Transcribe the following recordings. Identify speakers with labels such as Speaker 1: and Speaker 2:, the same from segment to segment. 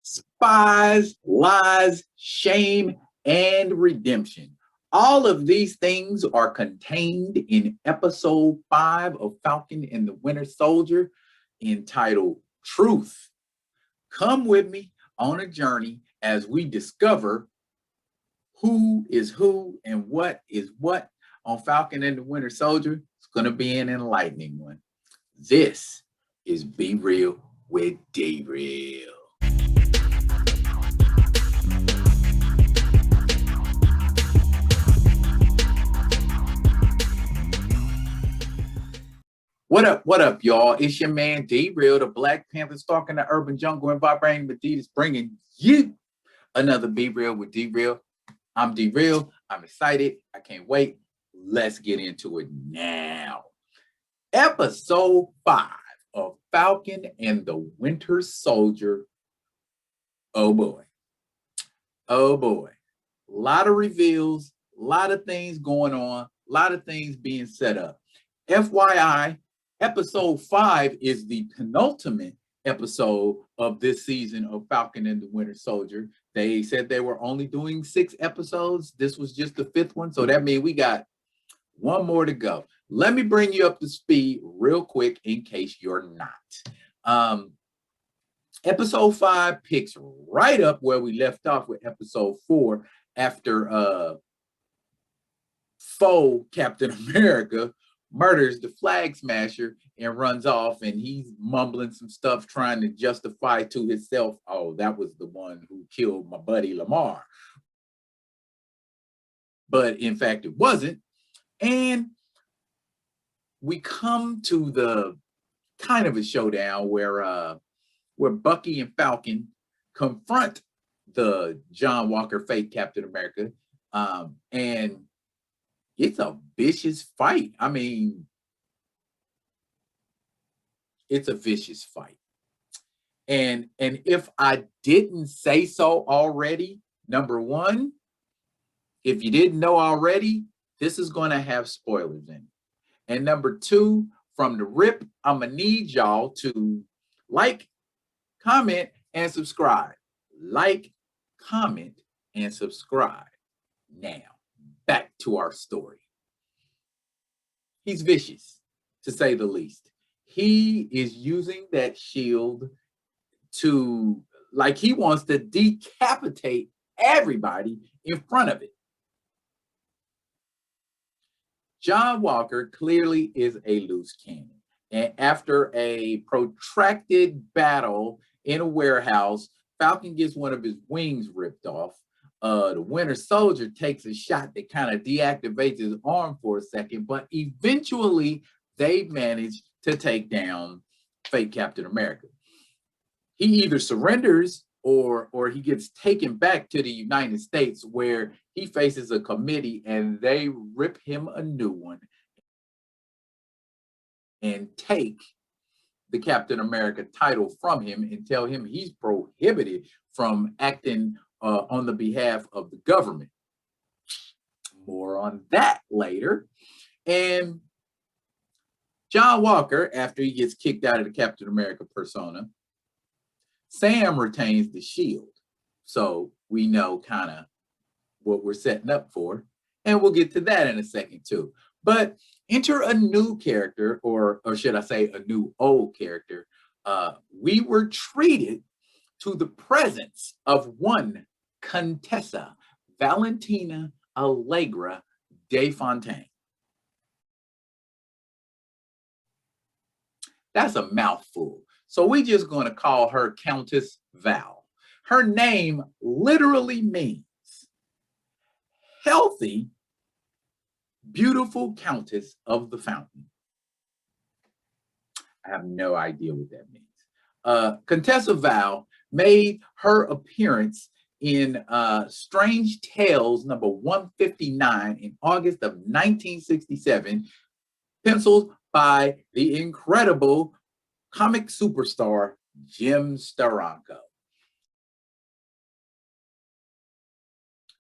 Speaker 1: spies, lies, shame, and redemption. All of these things are contained in episode 5 of Falcon and the Winter Soldier, entitled Truth. Come with me on a journey as we discover who is who and what is what on Falcon and the Winter Soldier. It's going to be an enlightening one. This is Be Real with D Real. What up, y'all? It's your man D Real, the Black Panther stalking the urban jungle and vibrating with Adidas, bringing you another Be Real with D Real. I'm D Real. I'm excited. I can't wait. Let's get into it now. Episode 5 of Falcon and the Winter Soldier. Oh boy. Oh boy. A lot of reveals, a lot of things going on, a lot of things being set up. FYI, episode 5 is the penultimate episode of this season of Falcon and the Winter Soldier. They said they were only doing 6 episodes. This was just the 5th one. So that means we got one more to go. Let me bring you up to speed real quick in case you're not. Episode 5 picks right up where we left off with episode 4 after faux Captain America murders the Flag Smasher and runs off, and he's mumbling some stuff trying to justify to himself, oh, that was the one who killed my buddy Lamar. But in fact, it wasn't. And we come to the kind of a showdown where Bucky and Falcon confront the John Walker fake Captain America, and it's a vicious fight. I mean, it's a vicious fight. And if I didn't say so already, number one, if you didn't know already, this is going to have spoilers in it. And number two, from the rip, I'm going to need y'all to like, comment, and subscribe. Like, comment, and subscribe. Now, back to our story. He's vicious, to say the least. He is using that shield to, like, he wants to decapitate everybody in front of it. John Walker clearly is a loose cannon. And after a protracted battle in a warehouse, Falcon gets one of his wings ripped off. The Winter Soldier takes a shot that kind of deactivates his arm for a second, but eventually they manage to take down fake Captain America. He either surrenders or he gets taken back to the United States, where he faces a committee and they rip him a new one and take the Captain America title from him and tell him he's prohibited from acting on the behalf of the government. More on that later. And John Walker, after he gets kicked out of the Captain America persona, Sam retains the shield. So we know kind of what we're setting up for. And we'll get to that in a second too. But enter a new character, or should I say a new old character. We were treated to the presence of one Contessa Valentina Allegra de Fontaine. That's a mouthful. So we're just going to call her Countess Val. Her name literally means healthy, beautiful Countess of the Fountain. I have no idea what that means. Contessa Val made her appearance in Strange Tales number 159 in August of 1967, penciled by the incredible comic superstar Jim Steranko.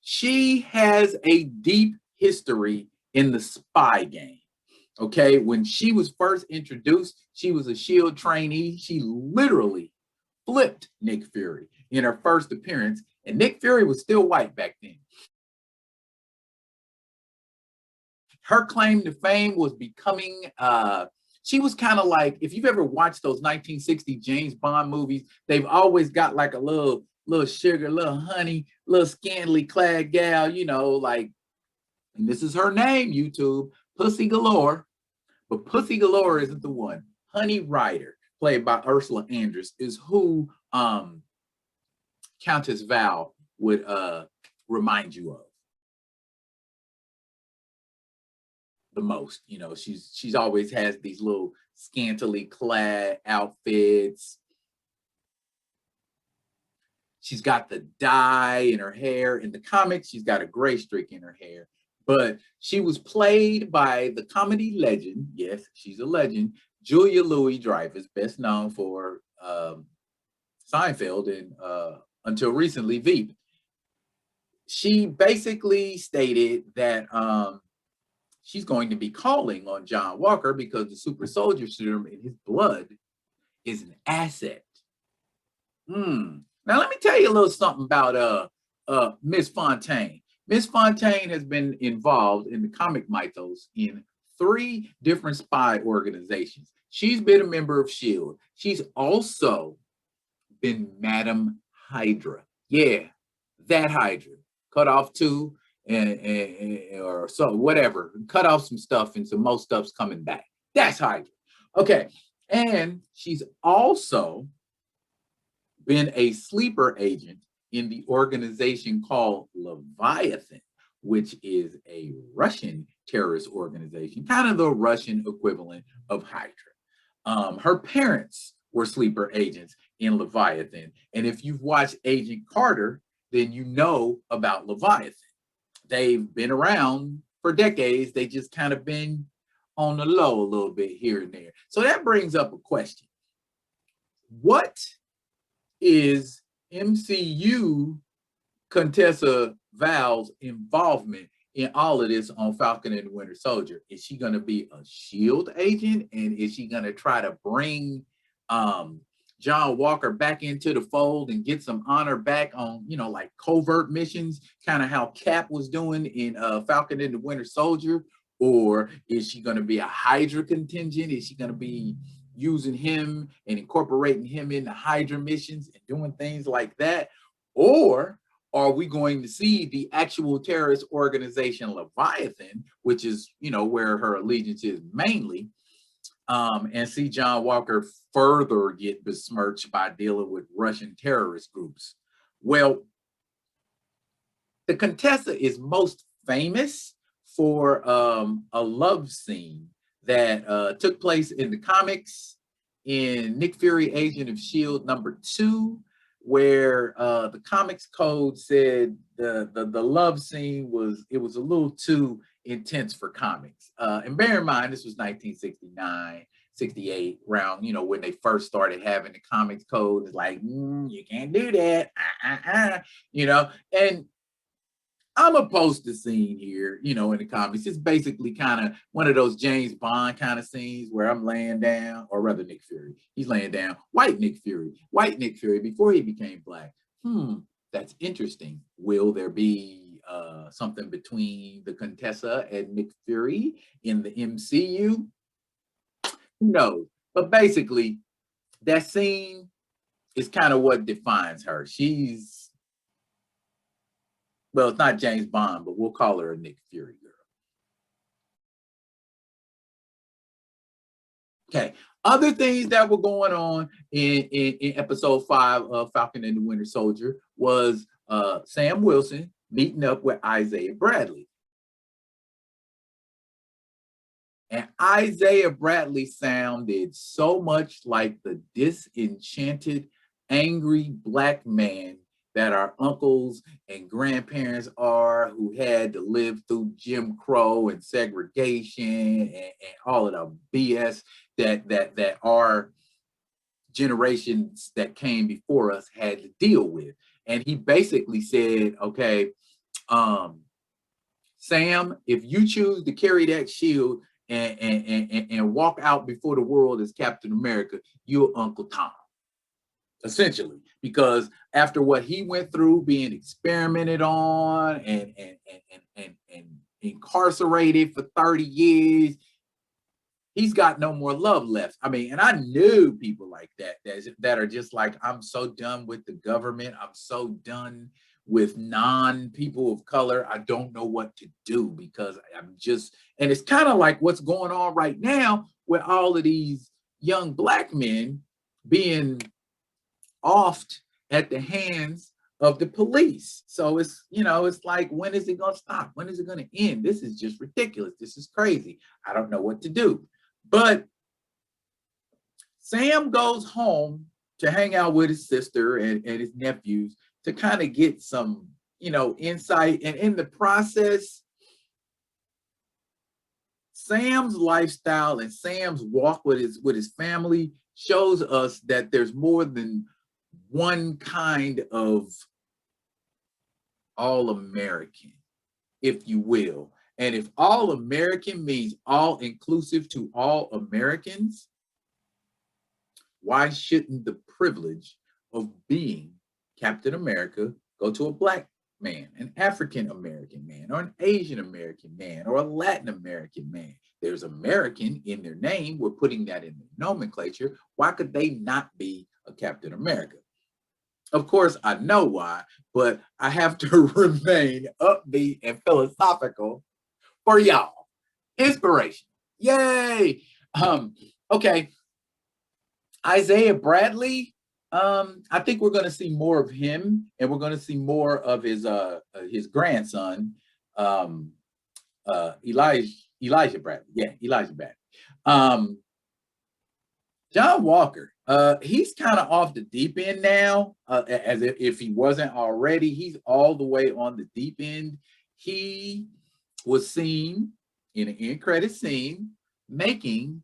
Speaker 1: She has a deep history in the spy game. Okay, when she was first introduced, she was a SHIELD trainee. She literally flipped Nick Fury. in her first appearance, and Nick Fury was still white back then. Her claim to fame was becoming, she was kind of like, if you've ever watched those 1960 James Bond movies, they've always got like a little sugar, little honey, little scantily clad gal, you know, like, and this is her name, YouTube, Pussy Galore. But Pussy Galore isn't the one. Honey Rider, played by Ursula Andress, is who Countess Val would remind you of the most. You know, she's always has these little scantily clad outfits. She's got the dye in her hair. In the comics, she's got a gray streak in her hair. But she was played by the comedy legend, yes, she's a legend, Julia Louis-Dreyfuss, best known for Seinfeld and until recently Veep. She basically stated that she's going to be calling on John Walker because the super soldier serum in his blood is an asset. Now let me tell you a little something about Miss Fontaine. Miss Fontaine has been involved in the comic mythos in 3 different spy organizations. She's been a member of S.H.I.E.L.D. She's also been Madam Hydra. Yeah, that Hydra. Cut off 2 or so, whatever. Cut off some stuff and some more stuff's coming back. That's Hydra. Okay, and she's also been a sleeper agent in the organization called Leviathan, which is a Russian terrorist organization, kind of the Russian equivalent of Hydra. Her parents were sleeper agents in Leviathan. And if you've watched Agent Carter, then you know about Leviathan. They've been around for decades. They just kind of been on the low a little bit here and there. So that brings up a question. What is MCU Contessa Val's involvement in all of this on Falcon and the Winter Soldier? Is she going to be a S.H.I.E.L.D. agent? And is she going to try to bring John Walker back into the fold and get some honor back on, you know, like covert missions, kind of how Cap was doing in Falcon and the Winter Soldier? Or is she going to be a Hydra contingent? Is she going to be using him and incorporating him into Hydra missions and doing things like that? Or are we going to see the actual terrorist organization Leviathan, which is, you know, where her allegiance is mainly, and see John Walker further get besmirched by dealing with Russian terrorist groups? Well, the Contessa is most famous for a love scene that took place in the comics in Nick Fury, Agent of S.H.I.E.L.D. #2, where the comics code said the love scene was a little too intense for comics. And bear in mind, this was 1969, 68, around, you know, when they first started having the comics code. It's like, you can't do that, you know. And I'm gonna post the scene here, you know, in the comics. It's basically kind of one of those James Bond kind of scenes where I'm laying down, or rather Nick Fury. He's laying down, white Nick Fury before he became black. That's interesting. Will there be something between the Contessa and Nick Fury in the MCU? Who knows? But basically, that scene is kind of what defines her. She's, well, it's not James Bond, but we'll call her a Nick Fury girl. Okay. Other things that were going on in episode 5 of Falcon and the Winter Soldier was Sam Wilson meeting up with Isaiah Bradley. And Isaiah Bradley sounded so much like the disenchanted, angry black man that our uncles and grandparents are, who had to live through Jim Crow and segregation and all of the BS that our generations that came before us had to deal with. And he basically said, okay, Sam, if you choose to carry that shield and walk out before the world as Captain America, you're Uncle Tom. essentially, because after what he went through, being experimented on and incarcerated for 30 years, he's got no more love left. I mean, and I knew people like that are just like, I'm so done with the government. I'm so done with non-people of color. I don't know what to do because I'm just, and it's kind of like what's going on right now with all of these young black men being offed at the hands of the police. So it's, it's like, when is it going to stop? When is it going to end? This is just ridiculous. This is crazy. I don't know what to do. But Sam goes home to hang out with his sister and his nephews to kind of get some, insight. And in the process, Sam's lifestyle and Sam's walk with his family shows us that there's more than one kind of all-American, if you will. And if all-American means all-inclusive to all Americans, why shouldn't the privilege of being Captain America go to a black man, an African American man, or an Asian American man, or a Latin American man? There's American in their name. We're putting that in the nomenclature. Why could they not be a Captain America? Of course, I know why, but I have to remain upbeat and philosophical for y'all. Inspiration. Yay. Okay. Isaiah Bradley. I think we're going to see more of him, and we're going to see more of his grandson, Elijah Bradley. Yeah, Elijah Bradley. John Walker. He's kind of off the deep end now, as if he wasn't already. He's all the way on the deep end. He was seen in an end credit scene making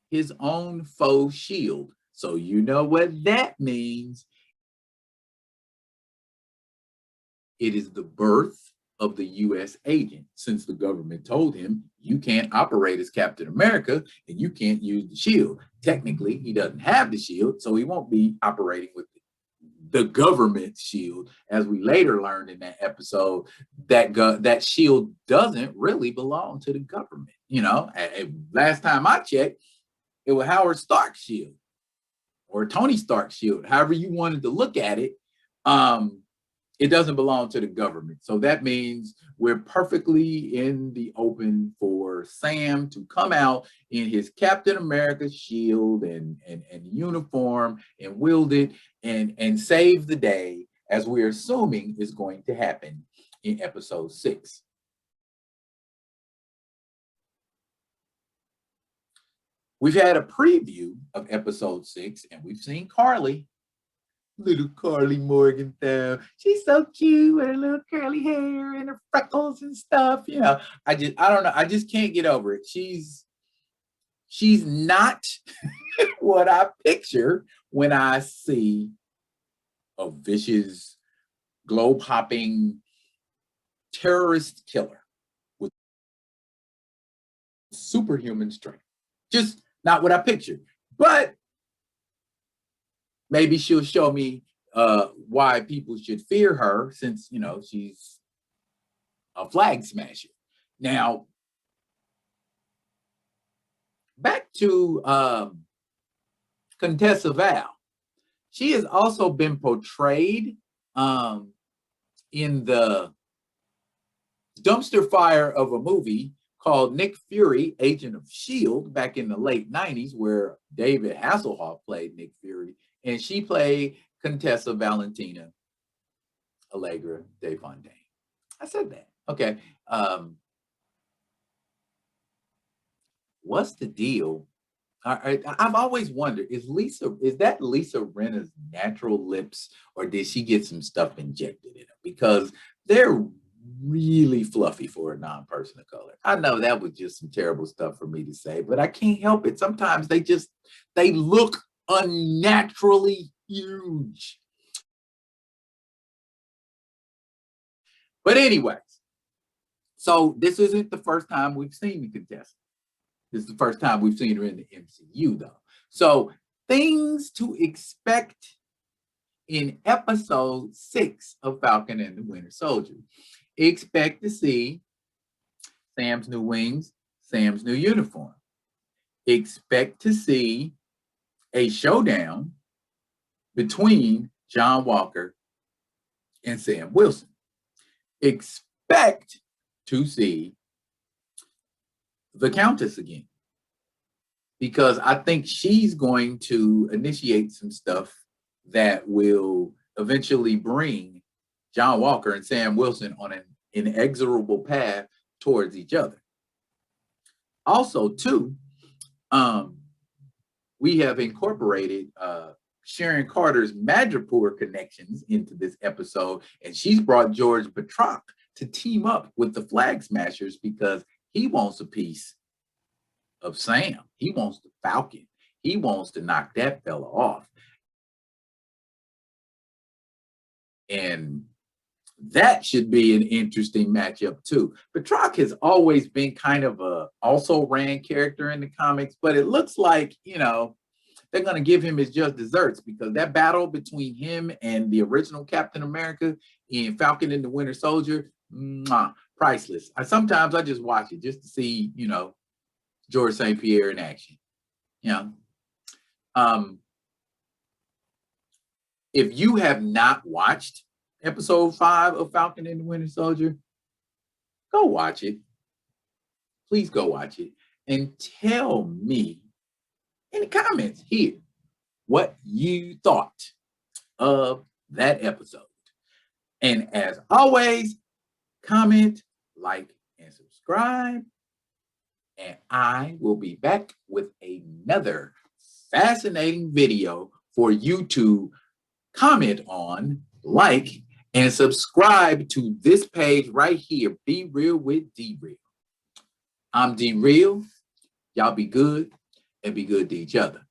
Speaker 1: his own faux shield. So you know what that means. It is the birth of the U.S. agent, since the government told him you can't operate as Captain America and you can't use the shield. Technically, he doesn't have the shield, so he won't be operating with the government shield. As we later learned in that episode, that shield doesn't really belong to the government. Last time I checked, it was Howard Stark's shield or Tony Stark's shield, however you wanted to look at it. It doesn't belong to the government. So that means we're perfectly in the open for Sam to come out in his Captain America shield and uniform and wield it and save the day, as we're assuming is going to happen in episode 6. We've had a preview of episode 6, and we've seen Carly. Little Carly Morgenthau. She's so cute with her little curly hair and her freckles and stuff. I don't know. I just can't get over it. She's not what I picture when I see a vicious, globe-hopping terrorist killer with superhuman strength. Just not what I pictured. But maybe she'll show me why people should fear her, since, she's a flag smasher. Now, back to Contessa Val. She has also been portrayed in the dumpster fire of a movie called Nick Fury, Agent of S.H.I.E.L.D. back in the late 90s, where David Hasselhoff played Nick Fury. And she played Contessa Valentina Allegra de Fontaine. I said that. Okay. What's the deal? I've always wondered, is that Lisa Rinna's natural lips, or did she get some stuff injected in them? Because they're really fluffy for a non-person of color. I know that was just some terrible stuff for me to say, but I can't help it. Sometimes they look unnaturally huge. But anyways, so this isn't the first time we've seen the contestant. This is the first time we've seen her in the MCU, though. So things to expect in episode 6 of Falcon and the Winter Soldier. Expect to see Sam's new wings, Sam's new uniform. Expect to see a showdown between John Walker and Sam Wilson. Expect to see the Countess again, because I think she's going to initiate some stuff that will eventually bring John Walker and Sam Wilson on an inexorable path towards each other. Also, too, we have incorporated Sharon Carter's Madripoor connections into this episode, and she's brought George Batroc to team up with the Flag Smashers because he wants a piece of Sam. He wants the Falcon. He wants to knock that fella off. And that should be an interesting matchup too. Batroc has always been kind of a also-ran character in the comics, but it looks like, they're going to give him his just desserts, because that battle between him and the original Captain America in Falcon and the Winter Soldier, priceless. Sometimes I just watch it just to see, George St. Pierre in action. If you have not watched episode 5 of Falcon and the Winter Soldier, go watch it. Please go watch it and tell me in the comments here what you thought of that episode. And as always, comment, like, and subscribe. And I will be back with another fascinating video for you to comment on, like, and subscribe to this page right here. Be Real with D-Real. I'm D-Real. Y'all be good and be good to each other.